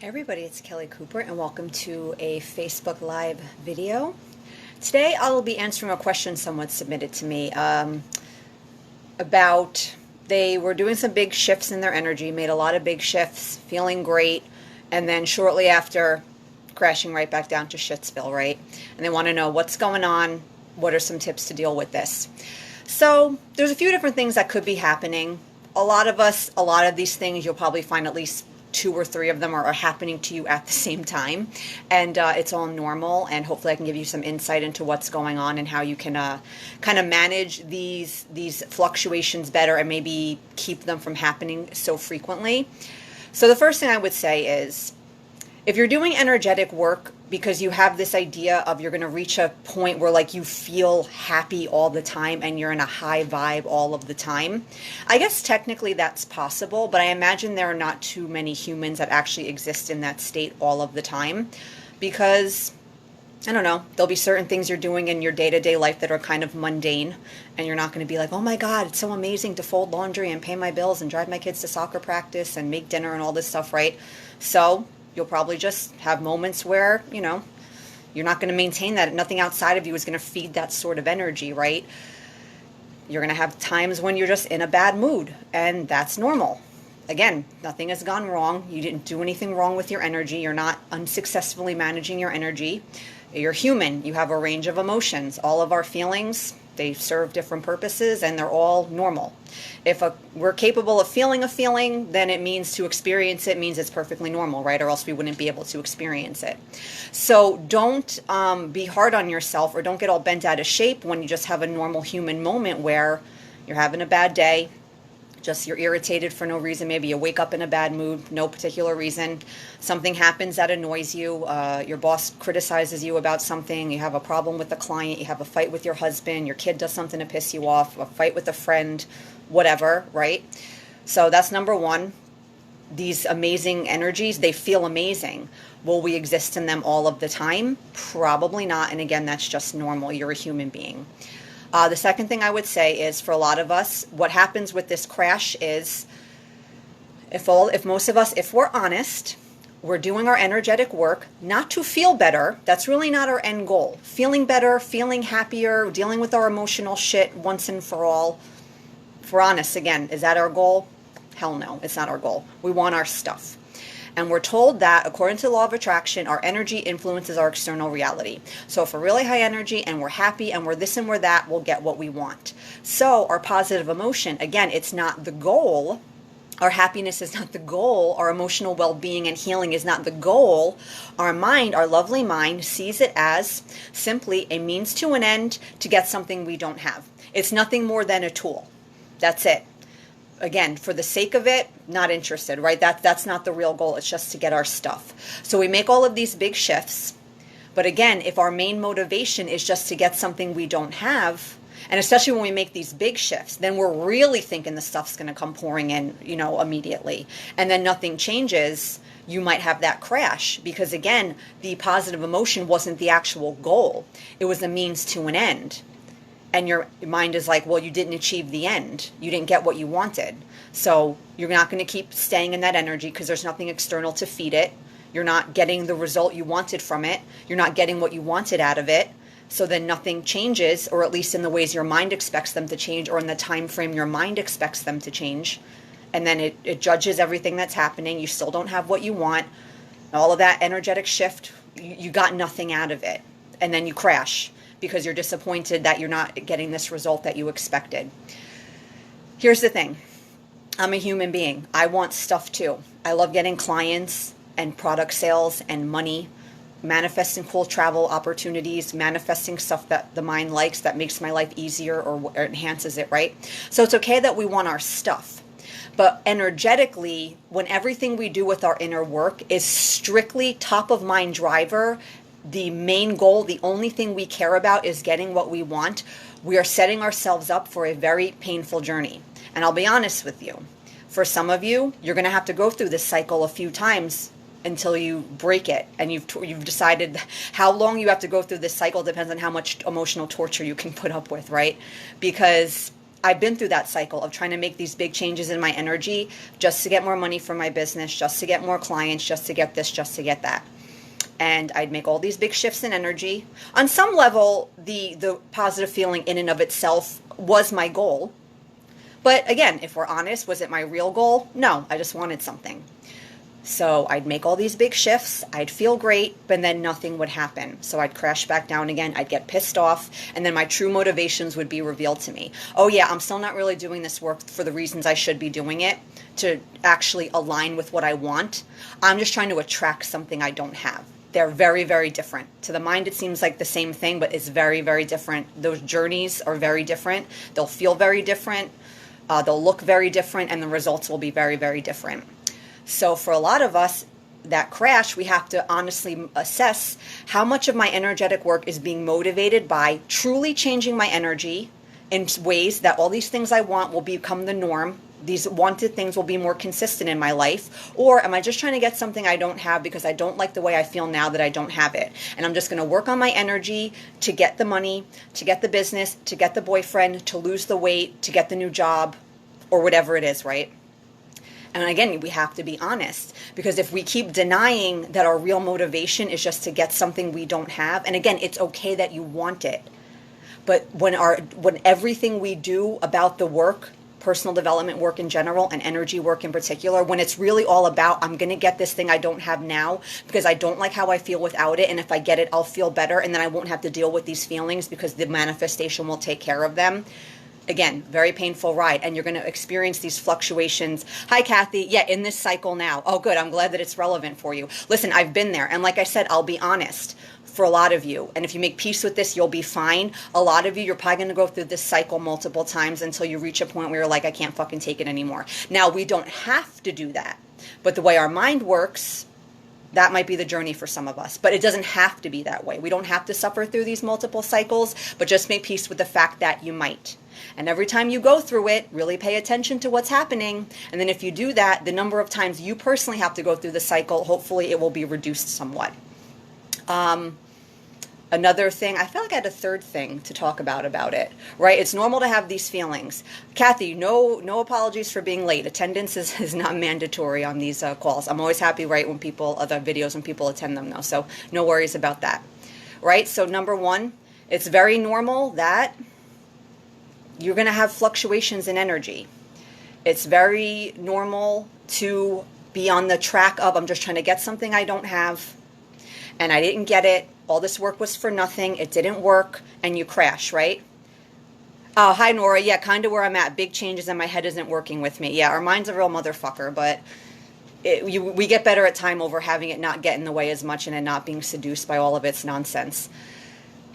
Hey everybody, it's Kelly Cooper and welcome to a Facebook Live video. Today I will be answering a question someone submitted to me about they were doing some big shifts in their energy, made a lot of big shifts, feeling great, and then shortly after crashing right back down to shitsville, right? And they want to know what's going on, what are some tips to deal with this. So there's a few different things that could be happening. A lot of these things you'll probably find at least two or three of them are happening to you at the same time, and it's all normal, and hopefully I can give you some insight into what's going on and how you can kind of manage these fluctuations better and maybe keep them from happening so frequently. So the first thing I would say is, if you're doing energetic work because you have this idea of you're going to reach a point where like you feel happy all the time and you're in a high vibe all of the time, I guess technically that's possible, but I imagine there are not too many humans that actually exist in that state all of the time, because I don't know, there'll be certain things you're doing in your day-to-day life that are kind of mundane, and you're not going to be like, oh my God, it's so amazing to fold laundry and pay my bills and drive my kids to soccer practice and make dinner and all this stuff, right? So you'll probably just have moments where, you're not going to maintain that. Nothing outside of you is going to feed that sort of energy, right? You're going to have times when you're just in a bad mood, and that's normal. Again, nothing has gone wrong. You didn't do anything wrong with your energy. You're not unsuccessfully managing your energy. You're human. You have a range of emotions. All of our feelings, they serve different purposes, and they're all normal. If we're capable of feeling a feeling, then it means to experience it means it's perfectly normal, right? Or else we wouldn't be able to experience it. So don't be hard on yourself, or don't get all bent out of shape when you just have a normal human moment where you're having a bad day. Just you're irritated for no reason. Maybe you wake up in a bad mood, no particular reason. Something happens that annoys you. Your boss criticizes you about something. You have a problem with a client. You have a fight with your husband. Your kid does something to piss you off. A fight with a friend, whatever, right? So that's number one. These amazing energies, they feel amazing. Will we exist in them all of the time? Probably not. And again, that's just normal. You're a human being. The second thing I would say is, for a lot of us, what happens with this crash is, if most of us, if we're honest, we're doing our energetic work not to feel better. That's really not our end goal. Feeling better, feeling happier, dealing with our emotional shit once and for all. If we're honest, again, is that our goal? Hell no, it's not our goal. We want our stuff. And we're told that, according to the law of attraction, our energy influences our external reality. So if we're really high energy and we're happy and we're this and we're that, we'll get what we want. So our positive emotion, again, it's not the goal. Our happiness is not the goal. Our emotional well-being and healing is not the goal. Our mind, our lovely mind, sees it as simply a means to an end to get something we don't have. It's nothing more than a tool. That's it. Again, for the sake of it, not interested, right? That's not the real goal. It's just to get our stuff. So we make all of these big shifts. But again, if our main motivation is just to get something we don't have, and especially when we make these big shifts, then we're really thinking the stuff's going to come pouring in, immediately. And then nothing changes. You might have that crash because, again, the positive emotion wasn't the actual goal. It was a means to an end. And your mind is like, well, you didn't achieve the end. You didn't get what you wanted. So you're not going to keep staying in that energy because there's nothing external to feed it. You're not getting the result you wanted from it. You're not getting what you wanted out of it. So then nothing changes, or at least in the ways your mind expects them to change, or in the time frame your mind expects them to change. And then it judges everything that's happening. You still don't have what you want. All of that energetic shift, you got nothing out of it. And then you crash, because you're disappointed that you're not getting this result that you expected. Here's the thing. I'm a human being. I want stuff too. I love getting clients and product sales and money, manifesting cool travel opportunities, manifesting stuff that the mind likes, that makes my life easier or enhances it, right? So it's okay that we want our stuff. But energetically, when everything we do with our inner work is strictly top of mind driver, the main goal, the only thing we care about is getting what we want, we are setting ourselves up for a very painful journey. And I'll be honest with you, for some of you, you're going to have to go through this cycle a few times until you break it. And you've decided how long you have to go through this cycle depends on how much emotional torture you can put up with, right? Because I've been through that cycle of trying to make these big changes in my energy just to get more money for my business, just to get more clients, just to get this, just to get that. And I'd make all these big shifts in energy. On some level, the positive feeling in and of itself was my goal. But again, if we're honest, was it my real goal? No, I just wanted something. So I'd make all these big shifts, I'd feel great, but then nothing would happen. So I'd crash back down again, I'd get pissed off, and then my true motivations would be revealed to me. Oh yeah, I'm still not really doing this work for the reasons I should be doing it, to actually align with what I want. I'm just trying to attract something I don't have. They're very, very different. To the mind, it seems like the same thing, but it's very, very different. Those journeys are very different. They'll feel very different. They'll look very different, and the results will be very, very different. So for a lot of us, that crash, we have to honestly assess how much of my energetic work is being motivated by truly changing my energy in ways that all these things I want will become the norm. These wanted things will be more consistent in my life. Or am I just trying to get something I don't have because I don't like the way I feel now that I don't have it? And I'm just going to work on my energy to get the money, to get the business, to get the boyfriend, to lose the weight, to get the new job, or whatever it is, right? And again, we have to be honest, because if we keep denying that our real motivation is just to get something we don't have, and again, it's okay that you want it, but when everything we do about the work, personal development work in general and energy work in particular, when it's really all about, I'm going to get this thing I don't have now because I don't like how I feel without it, and if I get it, I'll feel better, and then I won't have to deal with these feelings because the manifestation will take care of them. Again, very painful ride, and you're going to experience these fluctuations. Hi, Kathy. Yeah, in this cycle now. Oh, good. I'm glad that it's relevant for you. Listen, I've been there, and like I said, I'll be honest. For a lot of you, and if you make peace with this, you'll be fine. A lot of you, you're probably going to go through this cycle multiple times until you reach a point where you're like, I can't fucking take it anymore. Now, we don't have to do that, but the way our mind works, that might be the journey for some of us, but it doesn't have to be that way. We don't have to suffer through these multiple cycles, but just make peace with the fact that you might. And every time you go through it, really pay attention to what's happening. And then if you do that, the number of times you personally have to go through the cycle, hopefully it will be reduced somewhat. Another thing, I feel like I had a third thing to talk about it, right? It's normal to have these feelings. Kathy, no apologies for being late. Attendance is not mandatory on these calls. I'm always happy, right, when other videos, when people attend them though. So no worries about that, right? So number one, it's very normal that you're going to have fluctuations in energy. It's very normal to be on the track of, I'm just trying to get something I don't have, and I didn't get it. All this work was for nothing. It didn't work, and you crash, right? Hi, Nora. Yeah, kind of where I'm at. Big changes, and my head isn't working with me. Yeah, our mind's a real motherfucker, but we get better at time over having it not get in the way as much and it not being seduced by all of its nonsense.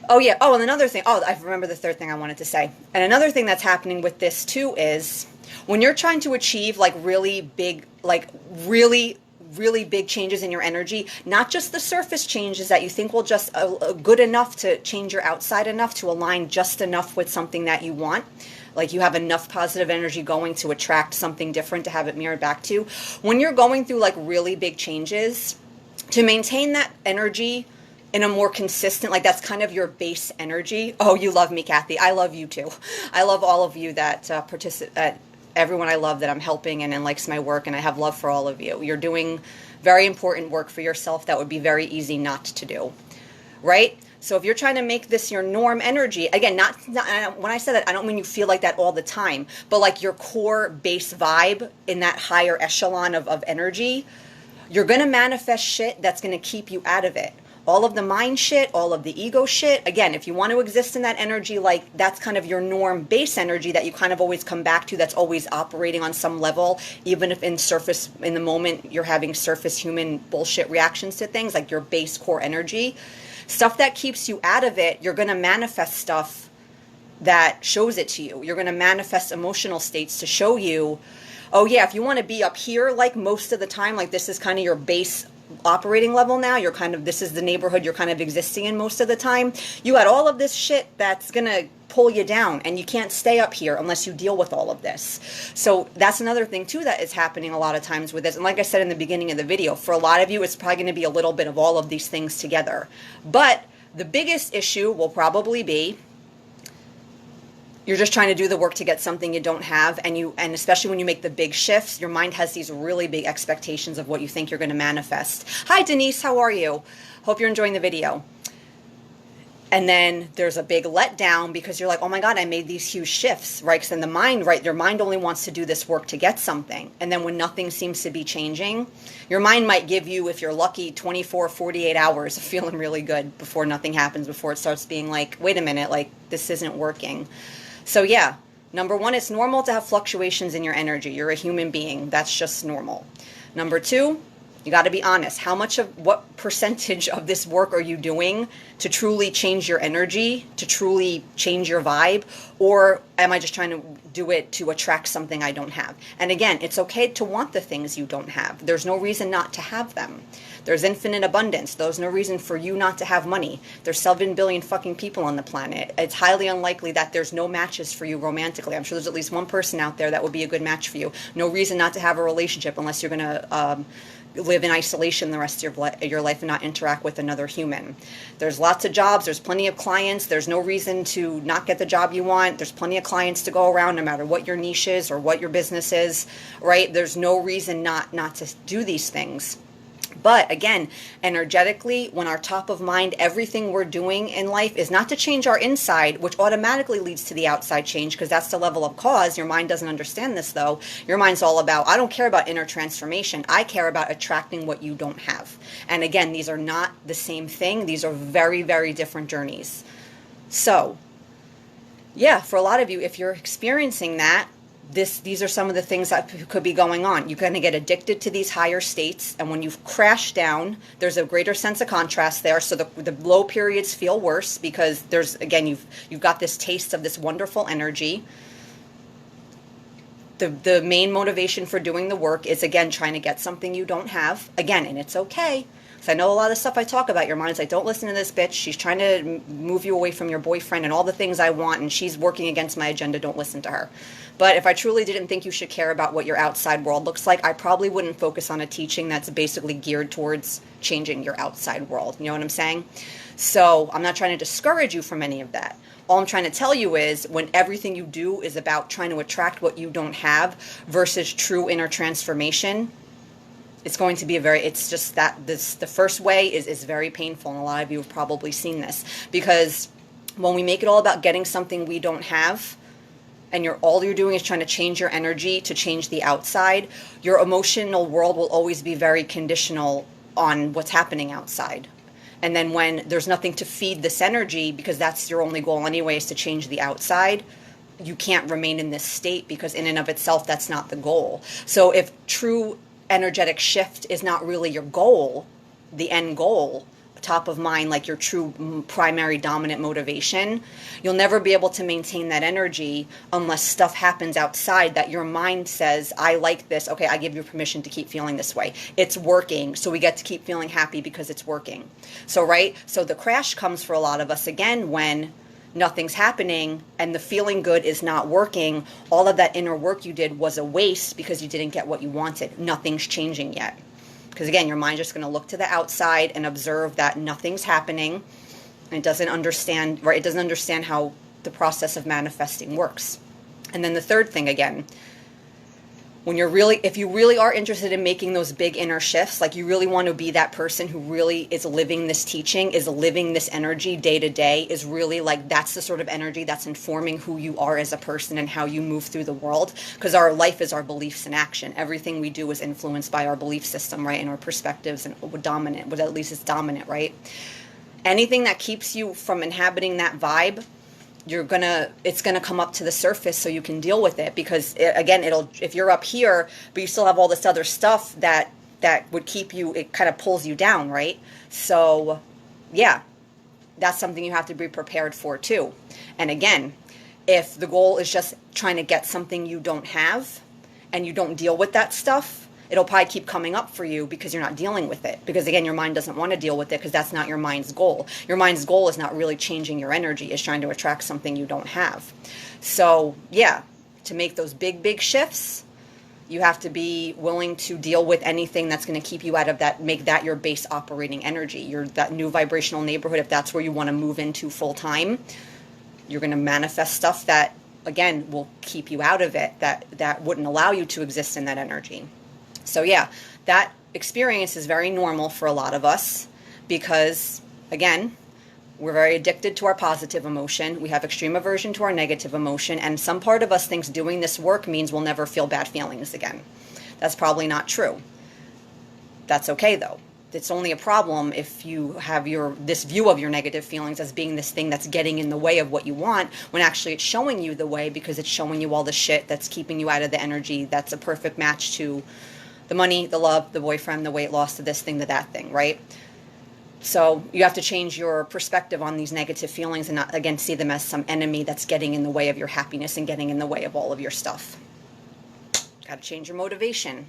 Oh, yeah. Oh, and another thing. Oh, I remember the third thing I wanted to say. And another thing that's happening with this, too, is when you're trying to achieve, really big changes in your energy, not just the surface changes that you think will just good enough to change your outside enough to align just enough with something that you want. Like you have enough positive energy going to attract something different to have it mirrored back to you. When you're going through really big changes, to maintain that energy in a more consistent, that's kind of your base energy. Oh, you love me, Kathy. I love you too. I love all of you that participate. Everyone I love that I'm helping and likes my work, and I have love for all of you. You're doing very important work for yourself that would be very easy not to do, right? So if you're trying to make this your norm energy, again, not when I say that, I don't mean you feel like that all the time, but your core base vibe in that higher echelon of energy, you're going to manifest shit that's going to keep you out of it. All of the mind shit, all of the ego shit. Again, if you want to exist in that energy, that's kind of your norm base energy that you kind of always come back to, that's always operating on some level, even if in the moment you're having surface human bullshit reactions to things, your base core energy. Stuff that keeps you out of it, you're going to manifest stuff that shows it to you. You're going to manifest emotional states to show you, oh yeah, if you want to be up here most of the time, this is kind of your base operating level now, this is the neighborhood you're kind of existing in most of the time, you got all of this shit that's gonna pull you down, and you can't stay up here unless you deal with all of this. So that's another thing too that is happening a lot of times with this. And like I said in the beginning of the video, for a lot of you it's probably going to be a little bit of all of these things together, but the biggest issue will probably be you're just trying to do the work to get something you don't have, and especially when you make the big shifts, your mind has these really big expectations of what you think you're going to manifest. Hi Denise, how are you? Hope you're enjoying the video. And then there's a big letdown because you're like, oh my God, I made these huge shifts, right? Because then the mind, right, your mind only wants to do this work to get something. And then when nothing seems to be changing, your mind might give you, if you're lucky, 24, 48 hours of feeling really good before nothing happens, before it starts being like, wait a minute, like this isn't working. So yeah, number one, it's normal to have fluctuations in your energy. You're a human being. That's just normal. Number two, you got to be honest. What percentage of this work are you doing to truly change your energy, to truly change your vibe? Or am I just trying to do it to attract something I don't have? And again, it's okay to want the things you don't have. There's no reason not to have them. There's infinite abundance. There's no reason for you not to have money. There's 7 billion fucking people on the planet. It's highly unlikely that there's no matches for you romantically. I'm sure there's at least one person out there that would be a good match for you. No reason not to have a relationship unless you're going to live in isolation the rest of your life and not interact with another human. There's lots of jobs. There's plenty of clients. There's no reason to not get the job you want. There's plenty of clients to go around no matter what your niche is or what your business is, right? There's no reason not to do these things. But again, energetically, when our top of mind, everything we're doing in life is not to change our inside, which automatically leads to the outside change because that's the level of cause. Your mind doesn't understand this though. Your mind's all about, I don't care about inner transformation. I care about attracting what you don't have. And again, these are not the same thing. These are very, very different journeys. So yeah, for a lot of you, if you're experiencing that, these are some of the things that could be going on. You're going to get addicted to these higher states, and when you've crashed down, there's a greater sense of contrast there. So the low periods feel worse because you've got this taste of this wonderful energy. The main motivation for doing the work is, again, trying to get something you don't have. Again, and it's okay. So I know a lot of the stuff I talk about, your mind's like, don't listen to this bitch. She's trying to move you away from your boyfriend and all the things I want, and she's working against my agenda. Don't listen to her. But if I truly didn't think you should care about what your outside world looks like, I probably wouldn't focus on a teaching that's basically geared towards changing your outside world. You know what I'm saying? So I'm not trying to discourage you from any of that. All I'm trying to tell you is when everything you do is about trying to attract what you don't have versus true inner transformation, it's going to be the first way is very painful. And a lot of you have probably seen this because when we make it all about getting something we don't have, and all you're doing is trying to change your energy to change the outside, your emotional world will always be very conditional on what's happening outside. And then when there's nothing to feed this energy, because that's your only goal anyway, is to change the outside, you can't remain in this state because in and of itself, that's not the goal. So if true energetic shift is not really your goal, the end goal, top of mind, like your true primary dominant motivation, you'll never be able to maintain that energy unless stuff happens outside that your mind says, I like this. Okay, I give you permission to keep feeling this way. It's working. So we get to keep feeling happy because it's working. So, right? So the crash comes for a lot of us again when nothing's happening and the feeling good is not working. All of that inner work you did was a waste because you didn't get what you wanted. Nothing's changing yet. Because again, your mind's just going to look to the outside and observe that nothing's happening. And it doesn't understand, right? It doesn't understand how the process of manifesting works. And then the third thing again, if you really are interested in making those big inner shifts, like you really want to be that person who really is living this teaching, is living this energy day to day, is really like, that's the sort of energy that's informing who you are as a person and how you move through the world. Because our life is our beliefs in action. Everything we do is influenced by our belief system, right? And our perspectives and dominant, but at least it's dominant, right? Anything that keeps you from inhabiting that vibe, it's gonna come up to the surface so you can deal with it, because if you're up here but you still have all this other stuff that would keep you, it kind of pulls you down, right? So yeah, that's something you have to be prepared for too. And again, if the goal is just trying to get something you don't have and you don't deal with that stuff, it'll probably keep coming up for you because you're not dealing with it. Because again, your mind doesn't want to deal with it because that's not your mind's goal. Your mind's goal is not really changing your energy. It's trying to attract something you don't have. So yeah, to make those big, big shifts, you have to be willing to deal with anything that's going to keep you out of that, make that your base operating energy, that new vibrational neighborhood. If that's where you want to move into full time, you're going to manifest stuff that again, will keep you out of it, that wouldn't allow you to exist in that energy. So yeah, that experience is very normal for a lot of us because, again, we're very addicted to our positive emotion. We have extreme aversion to our negative emotion. And some part of us thinks doing this work means we'll never feel bad feelings again. That's probably not true. That's okay, though. It's only a problem if you have this view of your negative feelings as being this thing that's getting in the way of what you want, when actually it's showing you the way, because it's showing you all the shit that's keeping you out of the energy that's a perfect match to the money, the love, the boyfriend, the weight loss, to this thing, to that thing, right? So you have to change your perspective on these negative feelings and not, again, see them as some enemy that's getting in the way of your happiness and getting in the way of all of your stuff. Got to change your motivation.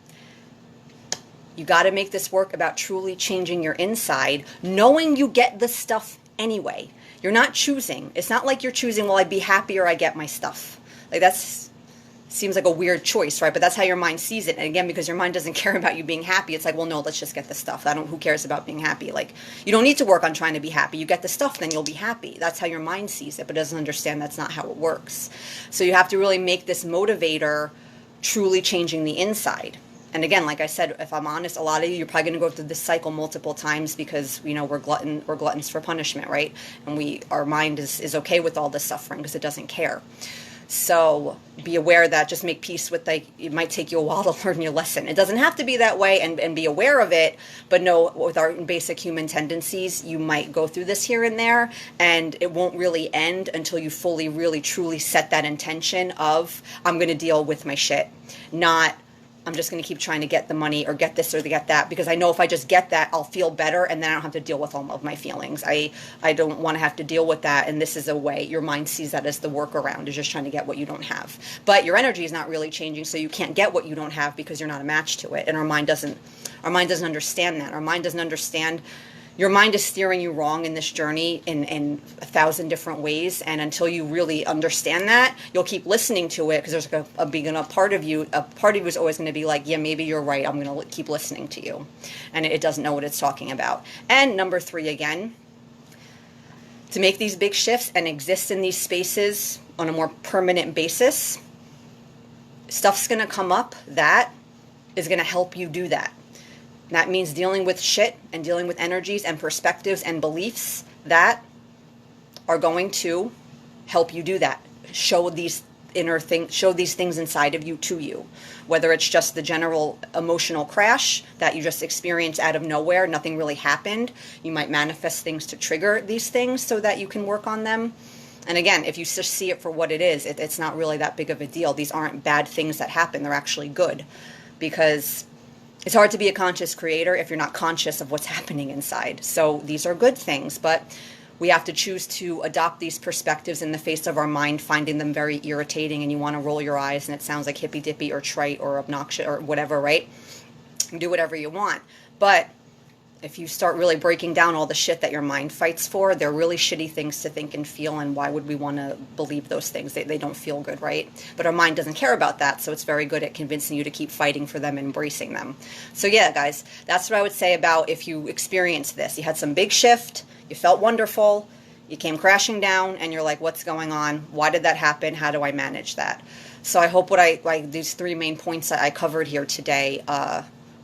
You got to make this work about truly changing your inside, knowing you get the stuff anyway. You're not choosing. It's not like you're choosing, well, I'd be happy or I get my stuff. Like, that's seems like a weird choice, right? But that's how your mind sees it. And again, because your mind doesn't care about you being happy, it's like, well, no, let's just get the stuff. Who cares about being happy? Like, you don't need to work on trying to be happy. You get the stuff, then you'll be happy. That's how your mind sees it, but doesn't understand that's not how it works. So you have to really make this motivator truly changing the inside. And again, like I said, if I'm honest, a lot of you're probably going to go through this cycle multiple times because, we're gluttons for punishment, right? And our mind is okay with all this suffering because it doesn't care. So be aware that, just make peace with, like, it might take you a while to learn your lesson. It doesn't have to be that way, and be aware of it, but know with our basic human tendencies, you might go through this here and there, and it won't really end until you fully, really, truly set that intention of, I'm going to deal with my shit, not I'm just going to keep trying to get the money or get this or to get that, because I know if I just get that, I'll feel better, and then I don't have to deal with all of my feelings. I don't want to have to deal with that, and this is a way. Your mind sees that as the workaround, is just trying to get what you don't have. But your energy is not really changing, so you can't get what you don't have because you're not a match to it, and our mind doesn't understand that. Our mind doesn't understand. Your mind is steering you wrong in this journey in 1,000 different ways, and until you really understand that, you'll keep listening to it, because there's like a part of you is always going to be like, yeah, maybe you're right, I'm going to keep listening to you, and it doesn't know what it's talking about. And number 3, again, to make these big shifts and exist in these spaces on a more permanent basis, stuff's going to come up that is going to help you do that. That means dealing with shit and dealing with energies and perspectives and beliefs that are going to help you do that. Show these things inside of you to you. Whether it's just the general emotional crash that you just experienced out of nowhere, nothing really happened. You might manifest things to trigger these things so that you can work on them. And again, if you just see it for what it is, it's not really that big of a deal. These aren't bad things that happen. They're actually good, because it's hard to be a conscious creator if you're not conscious of what's happening inside. So these are good things, but we have to choose to adopt these perspectives in the face of our mind, finding them very irritating, and you want to roll your eyes, and it sounds like hippy-dippy or trite or obnoxious or whatever, right? Do whatever you want. But if you start really breaking down all the shit that your mind fights for, they're really shitty things to think and feel, and why would we want to believe those things? They don't feel good, right? But our mind doesn't care about that, so it's very good at convincing you to keep fighting for them and embracing them. So yeah, guys, that's what I would say about if you experience this. You had some big shift, you felt wonderful, you came crashing down, and you're like, what's going on? Why did that happen? How do I manage that? So I hope these 3 main points that I covered here today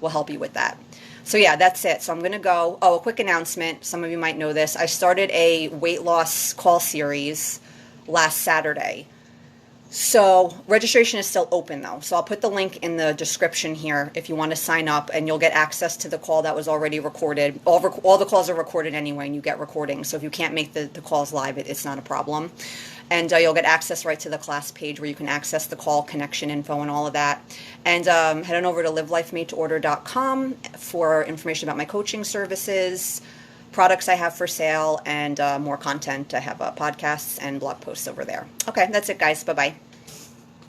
will help you with that. So yeah, that's it. So I'm going to go. Oh, a quick announcement. Some of you might know this. I started a weight loss call series last Saturday. So registration is still open though. So I'll put the link in the description here if you want to sign up, and you'll get access to the call that was already recorded. All the calls are recorded anyway, and you get recordings. So if you can't make the calls live, it's not a problem. And you'll get access right to the class page where you can access the call, connection info, and all of that. And head on over to livelifemadeorder.com for information about my coaching services, products I have for sale, and more content. I have podcasts and blog posts over there. Okay, that's it, guys. Bye-bye.